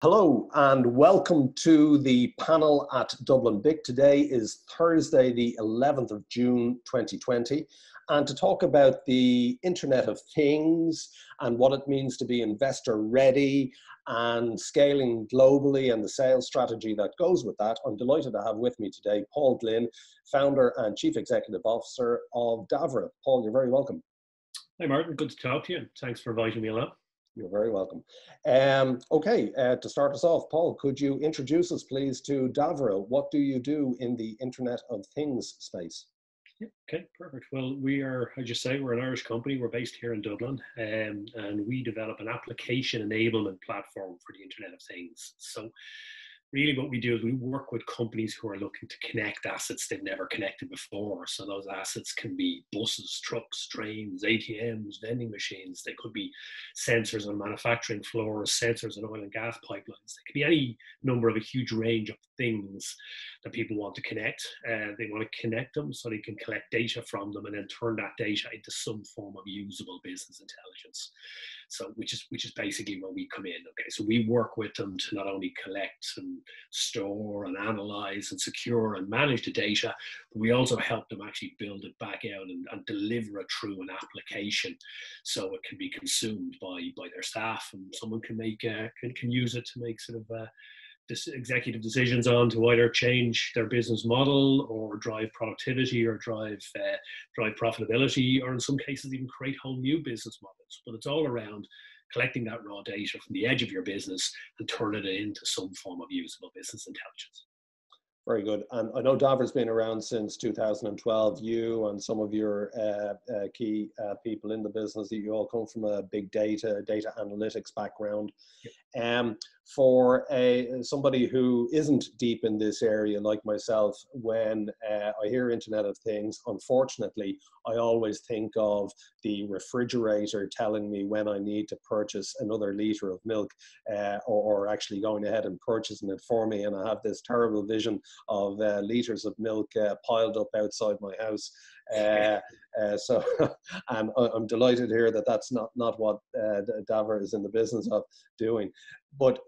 Hello and welcome to the panel at DublinBIC. Today is Thursday, the 11th of June 2020, and to talk about the Internet of Things and what it means to be investor ready and scaling globally and the sales strategy that goes with that, I'm delighted to have with me today Paul Glynn, founder and chief executive officer of Davra. Paul, you're very welcome. Hi Martin, good to talk to you. Thanks for inviting me along. You're very welcome. To start us off, Paul, could you introduce us, please, to Davra? What do you do in the Internet of Things space? Yeah, okay, perfect. Well, we are, as you say, we're an Irish company. We're based here in Dublin, and we develop an application enablement platform for the Internet of Things. So really what we do is we work with companies who are looking to connect assets they've never connected before. So those assets can be buses, trucks, trains, ATMs, vending machines. They could be sensors on manufacturing floors, sensors on oil and gas pipelines. They could be any number of a huge range of things that people want to connect. They want to connect them so they can collect data from them and then turn that data into some form of usable business intelligence. So which is basically where we come in. Okay, so we work with them to not only collect and store and analyze and secure and manage the data, but we also help them actually build it back out and deliver it through an application so it can be consumed by their staff, and someone can make can use it to make sort of executive decisions on to either change their business model or drive productivity or drive profitability, or in some cases even create whole new business models. But it's all around collecting that raw data from the edge of your business and turning it into some form of usable business intelligence. Very good. And I know Davra's been around since 2012. You and some of your key people in the business, that you all come from a big data analytics background. For somebody who isn't deep in this area like myself, when I hear Internet of Things, unfortunately, I always think of the refrigerator telling me when I need to purchase another litre of milk, or actually going ahead and purchasing it for me. And I have this terrible vision of litres of milk piled up outside my house. So and I'm delighted to hear that that's not what Davra is in the business of doing. But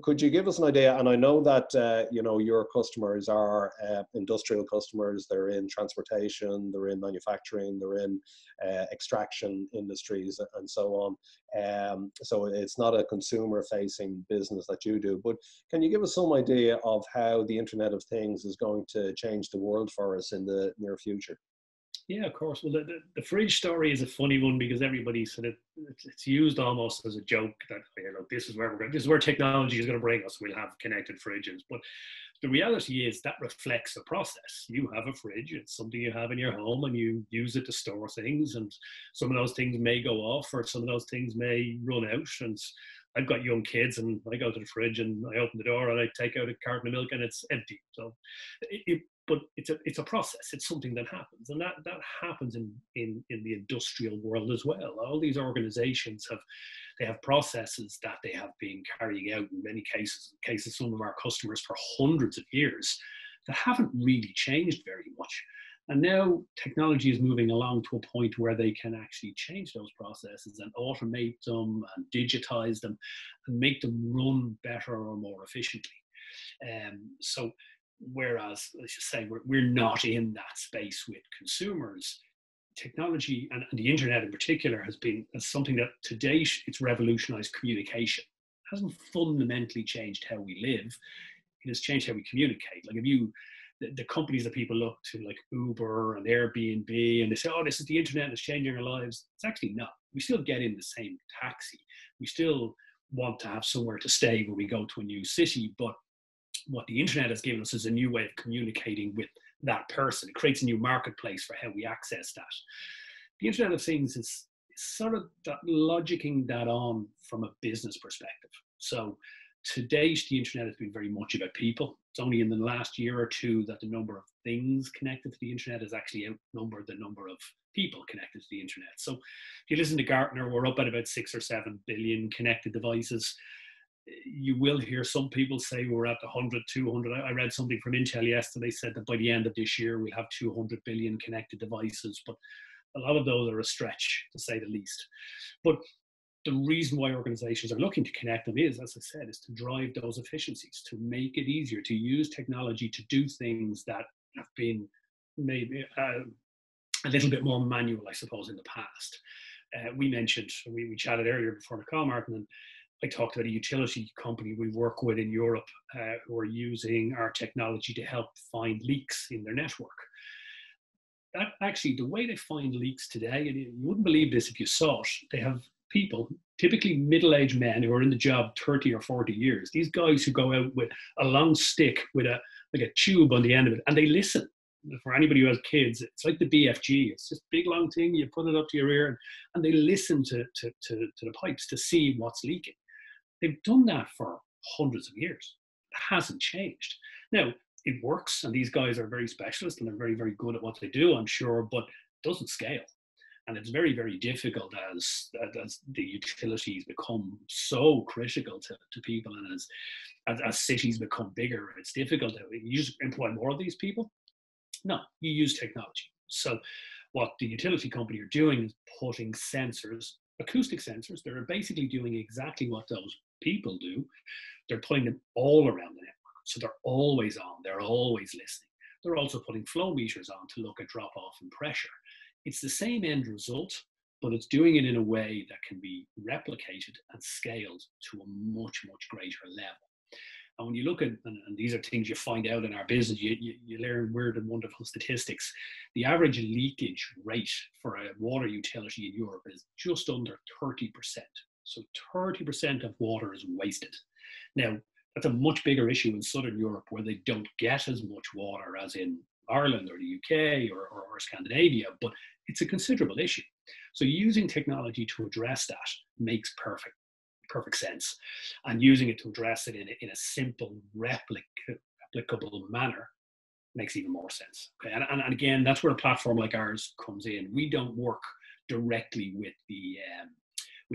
could you give us an idea? And I know that your customers are industrial customers. They're in transportation, they're in manufacturing, they're in extraction industries, and so on. So it's not a consumer-facing business that you do. But can you give us some idea of how the Internet of Things is going to change the world for us in the near future? Yeah, of course. Well, the fridge story is a funny one because everybody sort of, it's used almost as a joke that, this is where technology is going to bring us. We'll have connected fridges. But the reality is that reflects a process. You have a fridge. It's something you have in your home and you use it to store things. And some of those things may go off, or some of those things may run out. And I've got young kids, and I go to the fridge and I open the door and I take out a carton of milk and it's empty. So but it's a process. It's something that happens, and that happens in the industrial world as well. All these organizations have processes that they have been carrying out in many cases some of our customers for hundreds of years that haven't really changed very much. And now technology is moving along to a point where they can actually change those processes and automate them and digitize them and make them run better or more efficiently. So whereas, let's just say, we're not in that space with consumers, technology and the internet in particular has something that to date, it's revolutionized communication. It hasn't fundamentally changed how we live. It has changed how we communicate. Like the companies that people look to, like Uber and Airbnb, and they say, oh, this is the internet, it's changing our lives. It's actually not. We still get in the same taxi. We still want to have somewhere to stay when we go to a new city, but what the internet has given us is a new way of communicating with that person. It creates a new marketplace for how we access that. The Internet of Things is sort of that logicking that on from a business perspective. So to date, the internet has been very much about people. It's only in the last year or two that the number of things connected to the internet has actually outnumbered the number of people connected to the internet. So if you listen to Gartner, we're up at about 6 or 7 billion connected devices. You will hear some people say we're at 100, 200. I read something from Intel yesterday, said that by the end of this year, we'll have 200 billion connected devices. But a lot of those are a stretch, to say the least. But the reason why organizations are looking to connect them is, as I said, is to drive those efficiencies, to make it easier, to use technology to do things that have been maybe a little bit more manual, I suppose, in the past. We chatted earlier before the call, Martin, and I talked about a utility company we work with in Europe who are using our technology to help find leaks in their network. That actually, the way they find leaks today, and you wouldn't believe this if you saw it, they have people, typically middle-aged men who are in the job 30 or 40 years. These guys who go out with a long stick with a tube on the end of it, and they listen. For anybody who has kids, it's like the BFG. It's just a big long thing. You put it up to your ear, and they listen to the pipes to see what's leaking. They've done that for hundreds of years. It hasn't changed. Now, it works, and these guys are very specialist, and they're very, very good at what they do, I'm sure, but it doesn't scale. And it's very, very difficult as the utilities become so critical to people, and as cities become bigger, it's difficult. You just employ more of these people? No, you use technology. So what the utility company are doing is putting sensors, acoustic sensors, they're basically doing exactly what those people do. They're putting them all around the network. So they're always on, they're always listening. They're also putting flow meters on to look at drop off in pressure. It's the same end result, but it's doing it in a way that can be replicated and scaled to a much, much greater level. And when you look at, and these are things you find out in our business, you learn weird and wonderful statistics. The average leakage rate for a water utility in Europe is just under 30%. So 30% of water is wasted. Now, that's a much bigger issue in Southern Europe, where they don't get as much water as in Ireland or the UK or Scandinavia, but it's a considerable issue. So using technology to address that makes perfect sense, and using it to address it in a simple, replicable manner makes even more sense. Okay, and again, that's where a platform like ours comes in. We don't work directly with the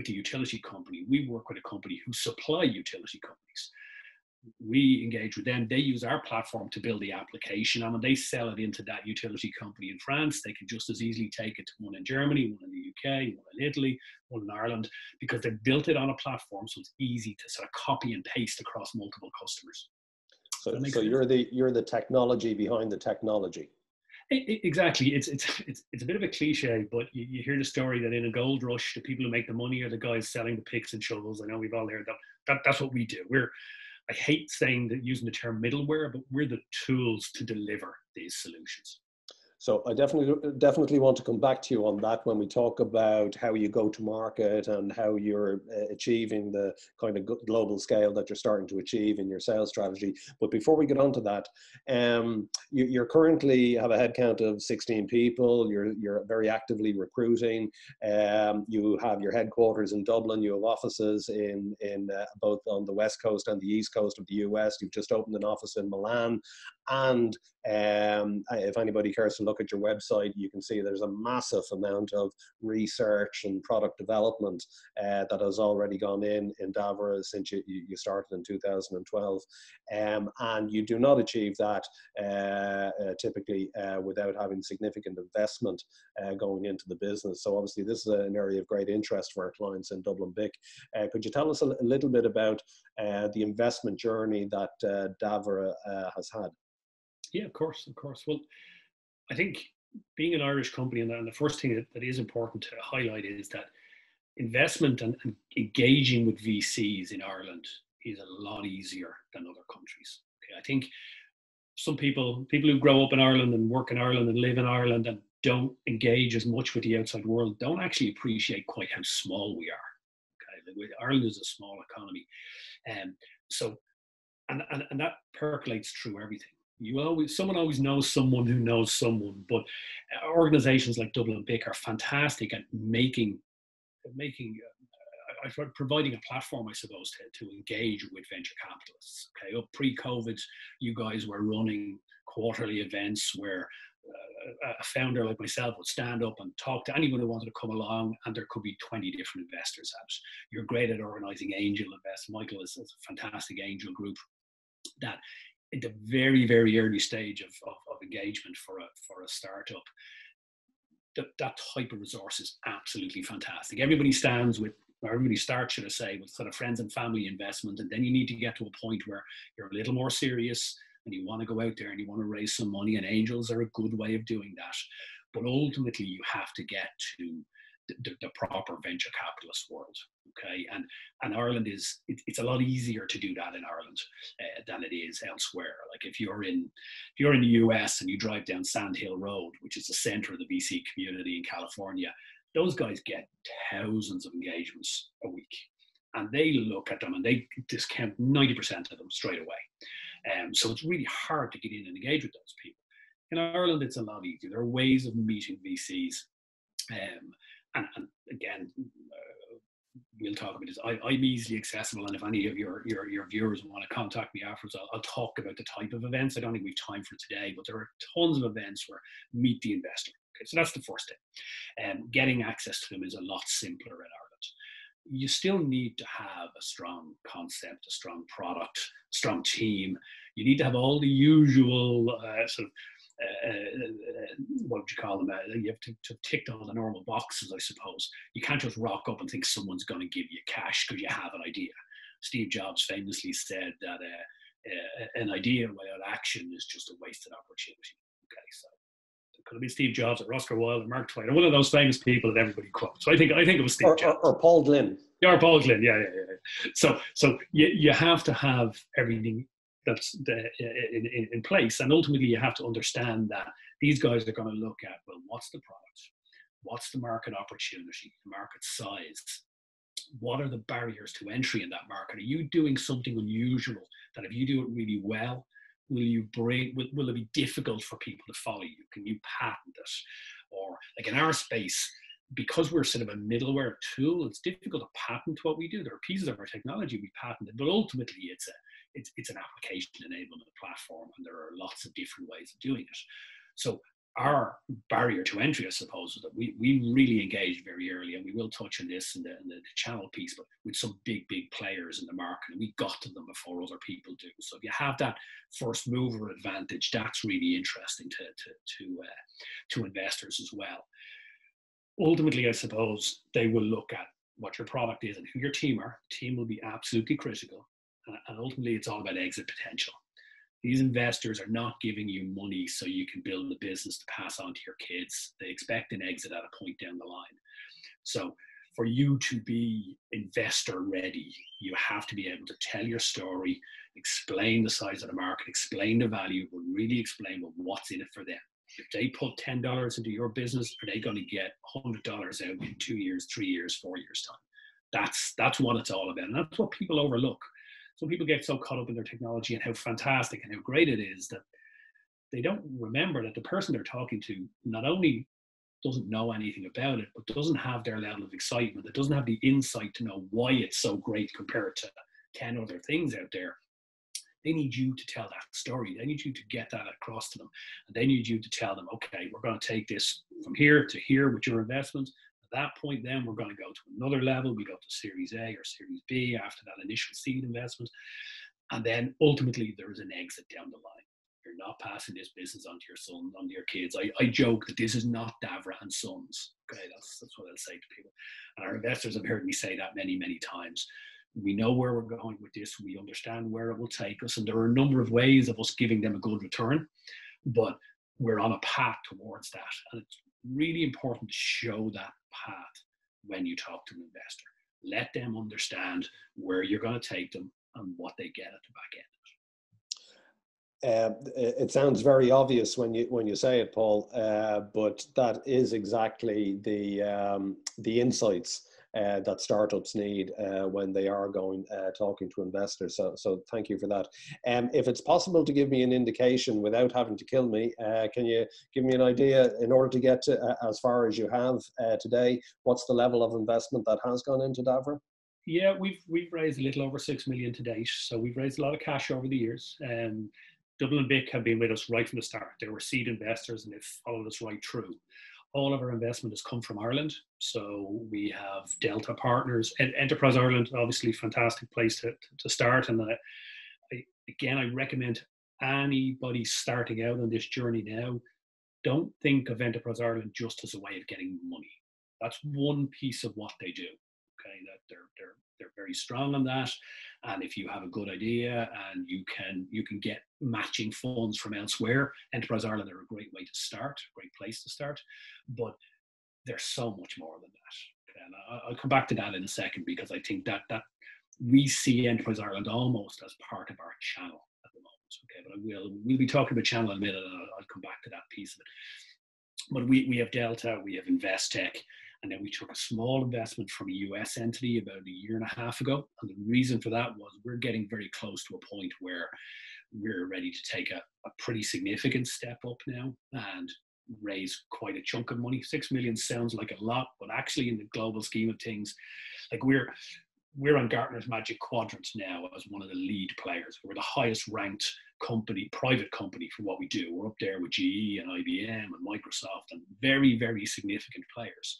utility company. We work with a company who supply utility companies. We engage with them. They use our platform to build the application, and when they sell it into that utility company in France, they can just as easily take it to one in Germany, one in the UK, one in Italy, one in Ireland, because they've built it on a platform, so it's easy to sort of copy and paste across multiple customers. So you're the technology behind the technology. Exactly. It's a bit of a cliche, but you hear the story that in a gold rush, the people who make the money are the guys selling the picks and shovels. I know we've all heard that. That's what we do. I hate saying that, using the term middleware, but we're the tools to deliver these solutions. So I definitely want to come back to you on that when we talk about how you go to market and how you're achieving the kind of global scale that you're starting to achieve in your sales strategy. But before we get on to that, you're currently have a headcount of 16 people. You're very actively recruiting. You have your headquarters in Dublin. You have offices in both on the West Coast and the East Coast of the US. You've just opened an office in Milan. And if anybody cares to look at your website, you can see there's a massive amount of research and product development that has already gone in Davra since you started in 2012. And you do not achieve that typically without having significant investment going into the business. So obviously this is an area of great interest for our clients in DublinBIC. Could you tell us a little bit about the investment journey that Davra has had? Yeah, of course. Well, I think being an Irish company, and the first thing that is important to highlight is that investment and engaging with VCs in Ireland is a lot easier than other countries. Okay, I think some people who grow up in Ireland and work in Ireland and live in Ireland and don't engage as much with the outside world don't actually appreciate quite how small we are. Okay, Ireland is a small economy, and that percolates through everything. Someone always knows someone who knows someone, but organizations like DublinBIC are fantastic at providing a platform, I suppose, to engage with venture capitalists. Okay, pre-COVID, you guys were running quarterly events where a founder like myself would stand up and talk to anyone who wanted to come along, and there could be 20 different investors out. You're great at organizing angel investments. Michael is a fantastic angel group that, at the very, very early stage of engagement for a startup, that type of resource is absolutely fantastic. Everybody stands with everybody starts, should I say, with sort of friends and family investment, and then you need to get to a point where you're a little more serious and you want to go out there and you want to raise some money, and angels are a good way of doing that. But ultimately, you have to get to the proper venture capitalist world, okay? And Ireland it's a lot easier to do that in Ireland than it is elsewhere. Like if you're in the US and you drive down Sand Hill Road, which is the center of the VC community in California, those guys get thousands of engagements a week, and they look at them and they discount 90% of them straight away. So it's really hard to get in and engage with those people. In Ireland, it's a lot easier. There are ways of meeting VCs. And again, we'll talk about this. I'm easily accessible, and if any of your viewers want to contact me afterwards, I'll talk about the type of events. I don't think we have time for today, but there are tons of events where meet the investor. Okay, so that's the first thing. Getting access to them is a lot simpler in Ireland. You still need to have a strong concept, a strong product, a strong team. You need to have all the usual sort of what would you call them? You have to tick all the normal boxes, I suppose. You can't just rock up and think someone's going to give you cash because you have an idea. Steve Jobs famously said that an idea without action is just a wasted opportunity. Okay, so it could have been Steve Jobs or Oscar Wilde or Mark Twain or one of those famous people that everybody quotes. So I think it was Steve Jobs or Paul Glynn. Yeah, or Paul Glynn. Yeah. So you have to have everything that's in place, and ultimately you have to understand that these guys are going to look at, well, what's the product, what's the market opportunity, the market size, what are the barriers to entry in that market? Are you doing something unusual that if you do it really well, will it be difficult for people to follow you? Can you patent it? Or like in our space, because we're sort of a middleware tool, it's difficult to patent what we do. There are pieces of our technology we patented, but ultimately it's an application enablement platform, and there are lots of different ways of doing it. So our barrier to entry, I suppose, is that we really engaged very early, and we will touch on this in the channel piece, but with some big players in the market, and we got to them before other people do. So if you have that first mover advantage, that's really interesting to investors as well. Ultimately, I suppose they will look at what your product is and who your team are. Team will be absolutely critical. And ultimately, it's all about exit potential. These investors are not giving you money so you can build a business to pass on to your kids. They expect an exit at a point down the line. So for you to be investor ready, you have to be able to tell your story, explain the size of the market, explain the value, but really explain what's in it for them. If they put $10 into your business, are they going to get $100 out in 2 years, 3 years, 4 years time? That's what it's all about. And that's what people overlook. So people get so caught up in their technology and how fantastic and how great it is that they don't remember that the person they're talking to not only doesn't know anything about it, but doesn't have their level of excitement. It doesn't have the insight to know why it's so great compared to 10 other things out there. They need you to tell that story. They need you to get that across to them. And they need you to tell them, okay, we're going to take this from here to here with your investments. At that point, then we're going to go to another level. We go to Series A or Series B after that initial seed investment. And then ultimately there is an exit down the line. You're not passing this business onto your sons, onto your kids. I joke that this is not Davra and Sons. Okay, that's what I'll say to people. And our investors have heard me say that many times. We know where we're going with this. We understand where it will take us. And there are a number of ways of us giving them a good return, but we're on a path towards that. And it's really important to show that path when you talk to an investor. Let them understand where you're going to take them and what they get at the back end. It sounds very obvious when you say it, Paul, but that is exactly the insights that startups need when they are talking to investors. So thank you for that. If it's possible to give me an indication without having to kill me, can you give me an idea in order to get to as far as you have today? What's the level of investment that has gone into Davra? Yeah, we've raised a little over 6 million to date. So we've raised a lot of cash over the years. DublinBIC have been with us right from the start. They were seed investors and they've followed us right through. All of our investment has come from Ireland. So we have Delta partners and Enterprise Ireland, obviously fantastic place to start. And I recommend anybody starting out on this journey now, don't think of Enterprise Ireland just as a way of getting money. That's one piece of what they do. Okay. okay, that they're very strong on that. And if you have a good idea and you can get matching funds from elsewhere, Enterprise Ireland are a great way to start, great place to start. But there's so much more than that. Okay? And I'll come back to that in a second, because I think that we see Enterprise Ireland almost as part of our channel at the moment. Okay, but we'll be talking about channel in a minute, and I'll come back to that piece of it. But we have Delta, we have Investec, and then we took a small investment from a US entity about a year and a half ago. And the reason for that was we're getting very close to a point where we're ready to take a pretty significant step up now and raise quite a chunk of money. 6 million sounds like a lot, but actually in the global scheme of things, like we're on Gartner's Magic Quadrant now as one of the lead players. We're the highest ranked company, private company, for what we do. We're up there with GE and IBM and Microsoft and very, very significant players.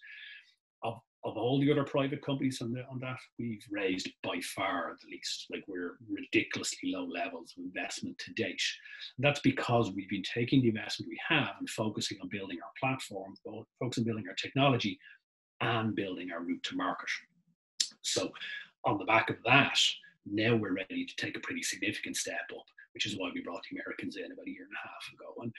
Of all the other private companies on that, we've raised by far the least. Like, we're ridiculously low levels of investment to date. And that's because we've been taking the investment we have and focusing on building our platform, focusing on building our technology and building our route to market. So on the back of that, now we're ready to take a pretty significant step up, which is why we brought the Americans in about a year and a half ago. And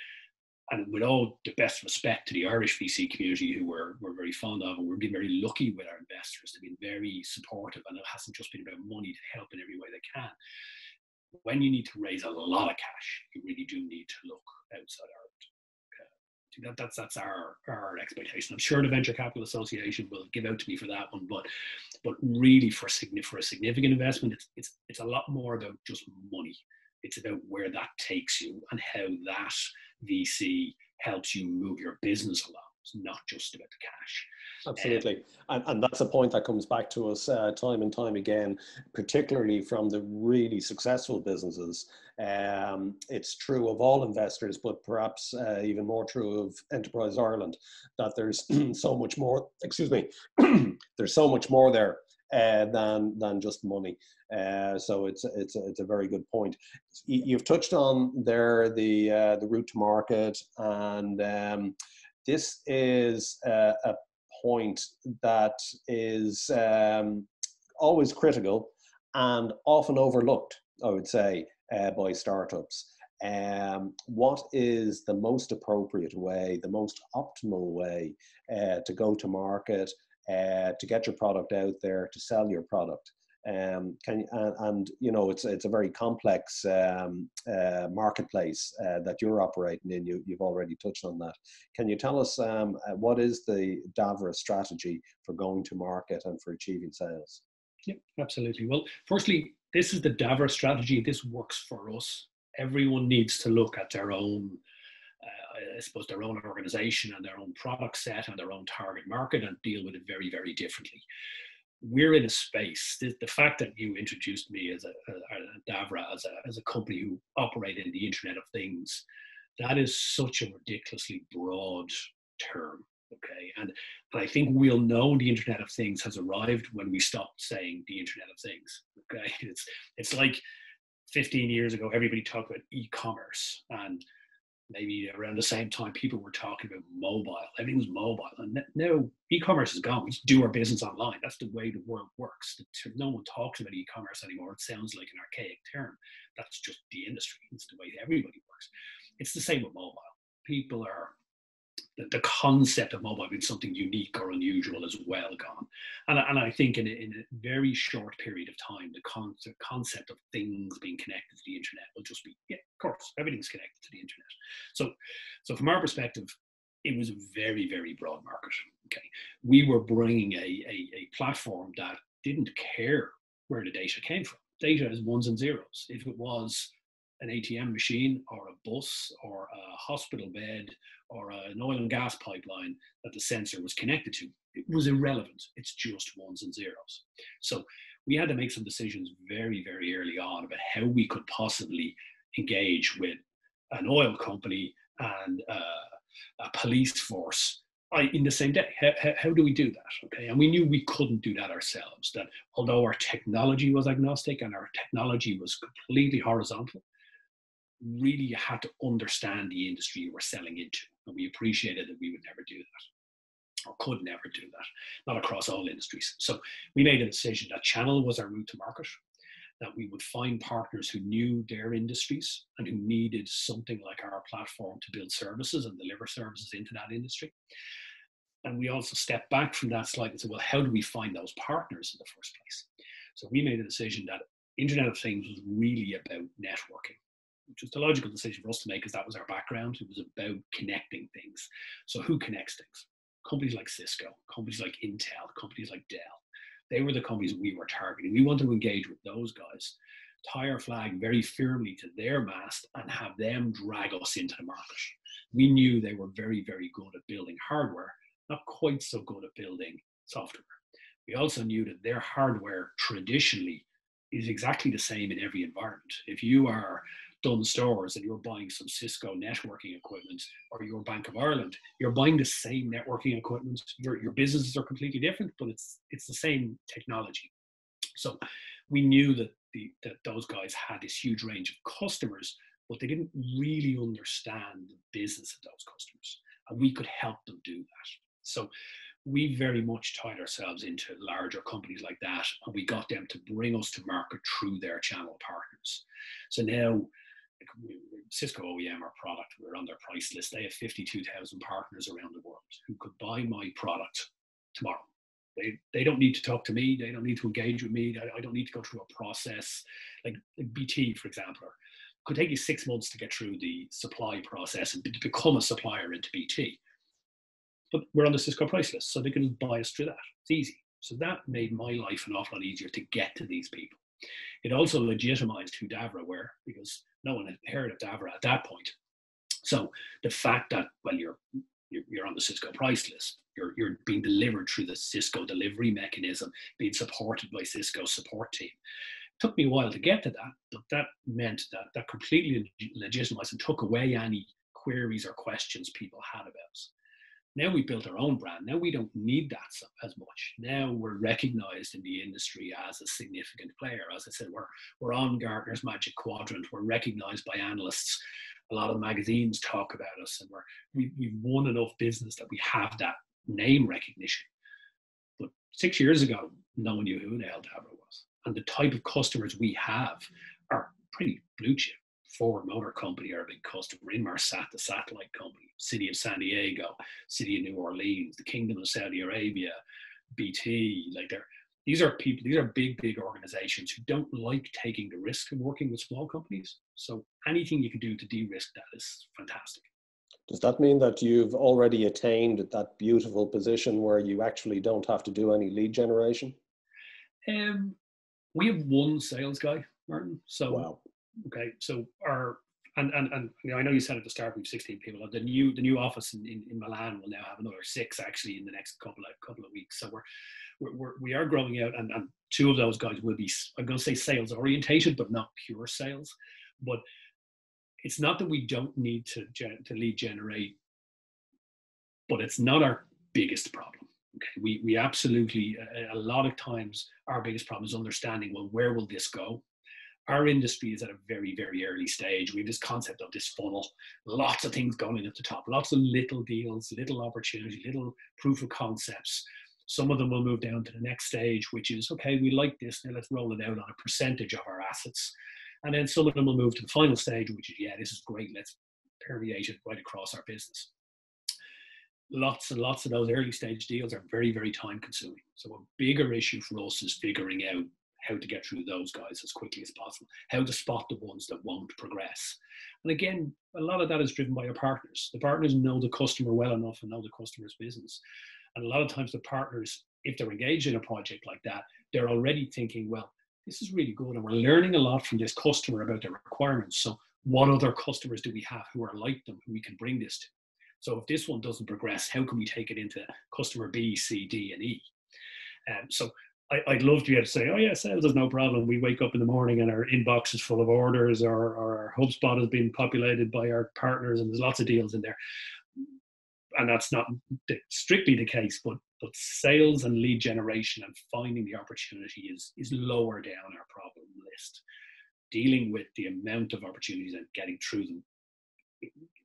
with all the best respect to the Irish VC community, who we're very fond of, and we've been very lucky with our investors. They've been very supportive, and it hasn't just been about money to help in every way they can. When you need to raise a lot of cash, you really do need to look outside Ireland. Okay. That's our expectation. I'm sure the Venture Capital Association will give out to me for that one, but really for a significant investment, it's a lot more about just money. It's about where that takes you and how that VC helps you move your business along. It's not just about the cash. Absolutely. And that's a point that comes back to us time and time again, particularly from the really successful businesses. It's true of all investors, but perhaps even more true of Enterprise Ireland, that there's so much more, there's so much more there than just money. So it's a very good point. You've touched on there the route to market, and this is a point that is always critical and often overlooked, I would say, by startups. What is the most appropriate way, the most optimal way to go to market, to get your product out there, to sell your product? You know, it's a very complex marketplace that you're operating in. You've already touched on that. Can you tell us what is the Davra strategy for going to market and for achieving sales? Yeah, absolutely. Well, firstly, this is the Davra strategy. This works for us. Everyone needs to look at their own, I suppose, their own organization and their own product set and their own target market and deal with it very, very differently. We're in a space, the fact that you introduced me as Davra, as a company who operate in the Internet of Things, that is such a ridiculously broad term. Okay, and I think we'll know the Internet of Things has arrived when we stop saying the Internet of Things. Okay, it's like 15 years ago, everybody talked about e-commerce, and maybe around the same time, people were talking about mobile. Everything was mobile, and now e-commerce is gone. We just do our business online. That's the way the world works. No one talks about e-commerce anymore. It sounds like an archaic term. That's just the industry. It's the way everybody works. It's the same with mobile. People are, the concept of mobile being something unique or unusual is well gone. And I think in a very short period of time, the concept of things being connected to the internet will just be, yeah, of course, everything's connected to the internet. So from our perspective, it was a very, very broad market. Okay, we were bringing a platform that didn't care where the data came from. Data is ones and zeros. If it was an ATM machine or a bus or a hospital bed or an oil and gas pipeline that the sensor was connected to, it was irrelevant. It's just ones and zeros. So we had to make some decisions very, very early on about how we could possibly engage with an oil company and a police force in the same day. How do we do that? Okay, and we knew we couldn't do that ourselves, that although our technology was agnostic and our technology was completely horizontal, really you had to understand the industry you were selling into, and we appreciated that we would never do that. or could never do that, not across all industries. So we made a decision that channel was our route to market, that we would find partners who knew their industries and who needed something like our platform to build services and deliver services into that industry. And we also stepped back from that slightly and said, well, how do we find those partners in the first place? So we made a decision that Internet of Things was really about networking, which was the logical decision for us to make because that was our background. It was about connecting things. So who connects things? Companies like Cisco, companies like Intel, companies like Dell. They were the companies we were targeting. We wanted to engage with those guys, tie our flag very firmly to their mast and have them drag us into the market. We knew they were very, very good at building hardware, not quite so good at building software. We also knew that their hardware traditionally is exactly the same in every environment. If you are Dunn Stores and you're buying some Cisco networking equipment, or you're Bank of Ireland, you're buying the same networking equipment. Your businesses are completely different, but it's the same technology. So we knew that that those guys had this huge range of customers, but they didn't really understand the business of those customers, and we could help them do that. So we very much tied ourselves into larger companies like that, and we got them to bring us to market through their channel partners. So now, Cisco OEM, our product, we're on their price list. They have 52,000 partners around the world who could buy my product tomorrow. They don't need to talk to me. They don't need to engage with me. I don't need to go through a process. Like BT, for example, it could take you 6 months to get through the supply process and to become a supplier into BT. But we're on the Cisco price list, so they can just buy us through that. It's easy. So that made my life an awful lot easier to get to these people. It also legitimized who Davra were, because no one had heard of Davra at that point. So the fact that, well, you're on the Cisco price list, you're being delivered through the Cisco delivery mechanism, being supported by Cisco's support team. It took me a while to get to that, but that meant that completely legitimized and took away any queries or questions people had about us. Now we built our own brand. Now we don't need that as much. Now we're recognized in the industry as a significant player. As I said, we're on Gartner's Magic Quadrant. We're recognized by analysts. A lot of magazines talk about us, and we've won enough business that we have that name recognition. But 6 years ago, no one knew who the hell Davra was. And the type of customers we have are pretty blue chip. Ford Motor Company are a big customer. Inmarsat, the satellite company, City of San Diego, City of New Orleans, the Kingdom of Saudi Arabia, BT. Like these are people. These are big organizations who don't like taking the risk of working with small companies. So anything you can do to de-risk that is fantastic. Does that mean that you've already attained that beautiful position where you actually don't have to do any lead generation? We have one sales guy, Martin. So. Wow. Okay, so and you know, I know you said at the start we have 16 people. The new office in Milan will now have another 6 actually in the next couple of weeks. So we are growing out, and 2 of those guys will be, I'm going to say, sales orientated, but not pure sales. But it's not that we don't need to lead generate, but it's not our biggest problem. Okay, we absolutely, a lot of times our biggest problem is understanding, well, where will this go? Our industry is at a very, very early stage. We have this concept of this funnel, lots of things going in at the top, lots of little deals, little opportunity, little proof of concepts. Some of them will move down to the next stage, which is, okay, we like this, now let's roll it out on a percentage of our assets. And then some of them will move to the final stage, which is, yeah, this is great, let's permeate it right across our business. Lots and lots of those early stage deals are very, very time consuming. So a bigger issue for us is figuring out how to get through those guys as quickly as possible, how to spot the ones that won't progress. And again, a lot of that is driven by our partners. The partners know the customer well enough and know the customer's business. And a lot of times the partners, if they're engaged in a project like that, they're already thinking, well, this is really good, and we're learning a lot from this customer about their requirements. So what other customers do we have who are like them, who we can bring this to? So if this one doesn't progress, how can we take it into customer B, C, D, and E? So I'd love to be able to say, oh yeah, sales is no problem. We wake up in the morning and our inbox is full of orders, or our HubSpot has been populated by our partners, and there's lots of deals in there. And that's not strictly the case, but sales and lead generation and finding the opportunity is lower down our problem list. Dealing with the amount of opportunities and getting through them,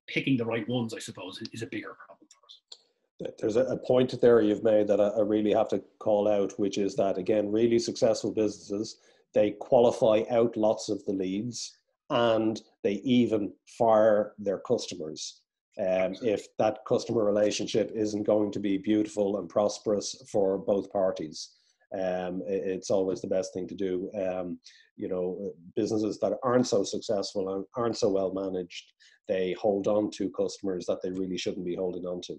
picking the right ones, I suppose, is a bigger problem for us. There's a point there you've made that I really have to call out, which is that, again, really successful businesses, they qualify out lots of the leads and they even fire their customers. If that customer relationship isn't going to be beautiful and prosperous for both parties. It's always the best thing to do. You know, businesses that aren't so successful and aren't so well managed, they hold on to customers that they really shouldn't be holding on to.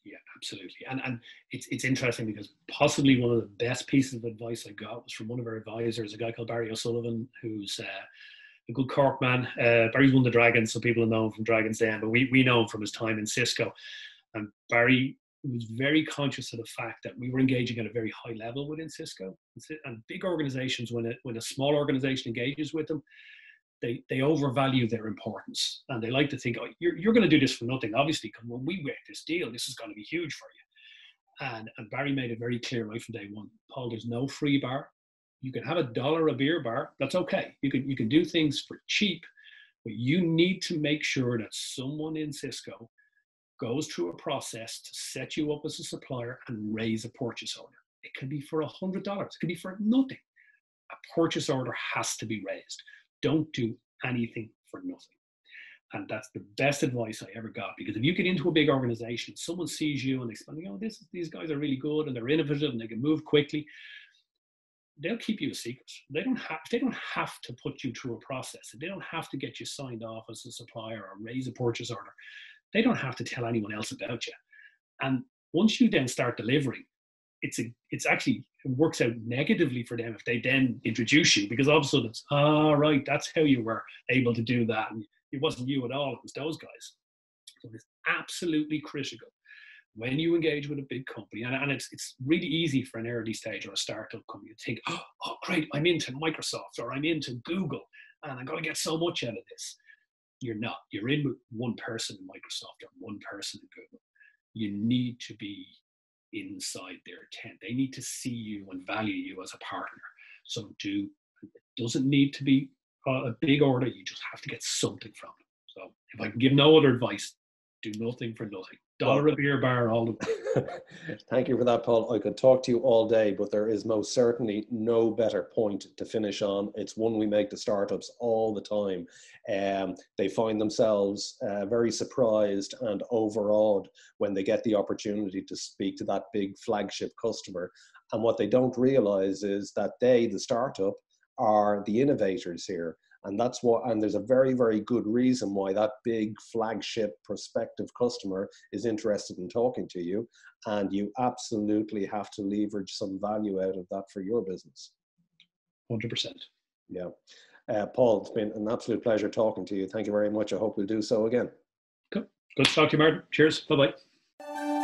Yeah, absolutely. And it's interesting because possibly one of the best pieces of advice I got was from one of our advisors, a guy called Barry O'Sullivan, who's a good Cork man. Barry's won the Dragons, so people know him from Dragons Den, but we know him from his time in Cisco. And Barry was very conscious of the fact that we were engaging at a very high level within Cisco. And big organizations, when a small organization engages with them, they overvalue their importance, and they like to think, oh, you're going to do this for nothing. Obviously, because when we make this deal, this is going to be huge for you. And Barry made it very clear right from day one, Paul, there's no free bar. You can have $1 a beer bar. That's okay. You can do things for cheap, but you need to make sure that someone in Cisco goes through a process to set you up as a supplier and raise a purchase order. It could be for $100. It could be for nothing. A purchase order has to be raised. Don't do anything for nothing. And that's the best advice I ever got, because if you get into a big organization, someone sees you and they say, oh, these guys are really good and they're innovative and they can move quickly, they'll keep you a secret. They don't have to put you through a process. They don't have to get you signed off as a supplier or raise a purchase order. They don't have to tell anyone else about you. And once you then start delivering, it's actually, it works out negatively for them if they then introduce you, because all of a sudden it's, right, that's how you were able to do that. And it wasn't you at all, it was those guys. So it's absolutely critical when you engage with a big company, and it's really easy for an early stage or a startup company to think, oh great, I'm into Microsoft or I'm into Google and I'm going to get so much out of this. You're not. You're in with one person in Microsoft or one person in Google. You need to be inside their tent. They need to see you and value you as a partner. So it doesn't need to be a big order. You just have to get something from it. So if I can give no other advice, do nothing for nothing. $1 a beer bar all the way. Thank you for that, Paul. I could talk to you all day, but there is most certainly no better point to finish on. It's one we make to startups all the time. They find themselves very surprised and overawed when they get the opportunity to speak to that big flagship customer. And what they don't realize is that they, the startup, are the innovators here. And there's a very, very good reason why that big flagship prospective customer is interested in talking to you. And you absolutely have to leverage some value out of that for your business. 100%. Yeah. Paul, it's been an absolute pleasure talking to you. Thank you very much. I hope we'll do so again. Good to talk to you, Martin. Cheers. Bye-bye.